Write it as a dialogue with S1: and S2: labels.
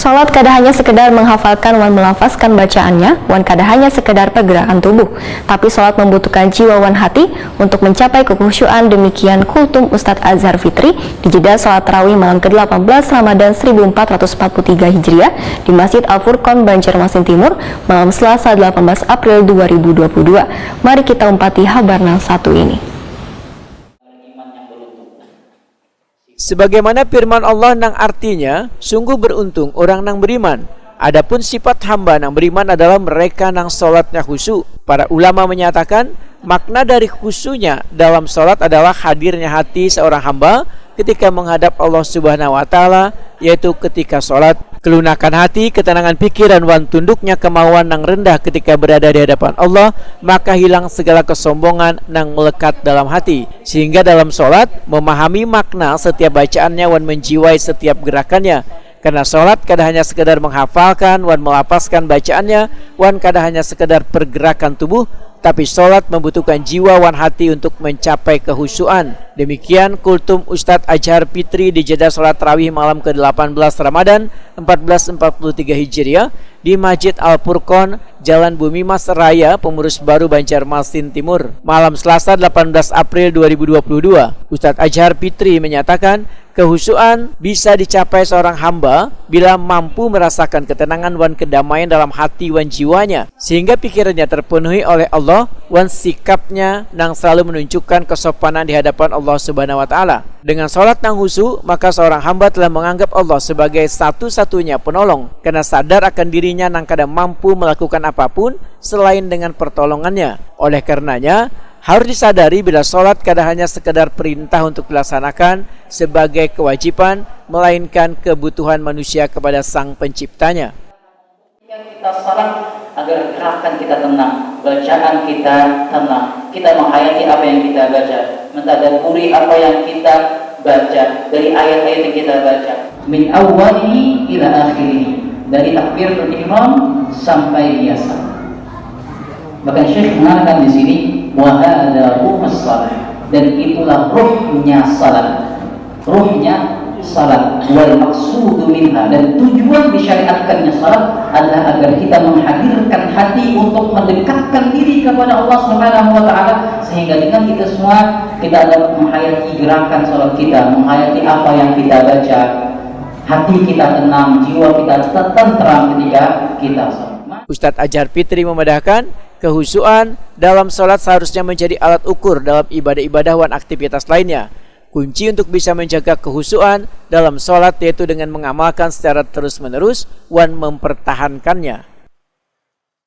S1: Salat kada hanya sekedar menghafalkan wan melafazkan bacaannya, wan kada hanya sekedar pergerakan tubuh, tapi salat membutuhkan jiwa wan hati untuk mencapai kekhusyuan. Demikian kultum Ustadz Azhar Fitri di jeda salat tarawih malam ke-18 Ramadan 1443 Hijriah di Masjid Al-Furqon, Banjarmasin Timur, malam Selasa 18 April 2022. Mari kita umpati habarna satu ini.
S2: Sebagaimana firman Allah nang artinya, sungguh beruntung orang nang beriman. Adapun sifat hamba nang beriman adalah mereka nang sholatnya khusyuk. Para ulama menyatakan, makna dari khusyuknya dalam sholat adalah hadirnya hati seorang hamba ketika menghadap Allah Subhanahu wa Ta'ala, yaitu ketika sholat. Kelunakan hati, ketenangan pikiran, wan tunduknya kemauan nang rendah ketika berada di hadapan Allah, maka hilang segala kesombongan nang melekat dalam hati. Sehingga dalam sholat, memahami makna setiap bacaannya wan menjiwai setiap gerakannya. Karena sholat kada hanya sekedar menghafalkan wan melafazkan bacaannya, wan kada hanya sekedar pergerakan tubuh, tapi sholat membutuhkan jiwa wan hati untuk mencapai kehusyuan. Demikian kultum Ustadz Azhar Fitri di jeda sholat tarawih malam ke-18 Ramadan 1443 Hijriah di Masjid Al-Furqon, Jalan Bumi Mas Raya, Pengurus Baru, Banjarmasin Timur, malam Selasa 18 April 2022. Ustadz Azhar Fitri menyatakan, kehusyuan bisa dicapai seorang hamba bila mampu merasakan ketenangan wan kedamaian dalam hati wan jiwanya, sehingga pikirannya terpenuhi oleh Allah wan sikapnya nang selalu menunjukkan kesopanan di hadapan Allah Subhanahu wa Ta'ala. Dengan sholat nang khusyuk, maka seorang hamba telah menganggap Allah sebagai satu-satunya penolong, karena sadar akan dirinya nang kada mampu melakukan apapun selain dengan pertolongannya. Oleh karenanya, harus disadari bila sholat kada hanya sekedar perintah untuk dilaksanakan sebagai kewajiban, melainkan kebutuhan manusia kepada Sang Penciptanya.
S3: Kita sholat agar gerakan kita tenang, bacaan kita tenang, kita menghayati apa yang kita baca, mentadabburi apa yang kita baca, dari ayat-ayat yang kita baca, min awwalihi ila akhirih, dari takbiratul ihram sampai biasa. Bahkan Syekh mengatakan di sini, wa hadza ruhus shalah, dan itulah ruhnya salat. Ruhnya salat, wal maqsudu minha, dan tujuan disyariatkannya salat adalah agar kita menghadirkan hati untuk mendekatkan diri kepada Allah Subhanahu wa Ta'ala, sehingga dengan kita semua kita dapat menghayati gerakan salat kita, menghayati apa yang kita baca, hati kita tenang, jiwa kita tenteram ketika kita salat.
S2: Ustadz Azhar Fitri memedahkan, kehusyuan dalam sholat seharusnya menjadi alat ukur dalam ibadah-ibadah wan aktivitas lainnya. Kunci untuk bisa menjaga kehusyuan dalam sholat yaitu dengan mengamalkan secara terus-menerus wan mempertahankannya.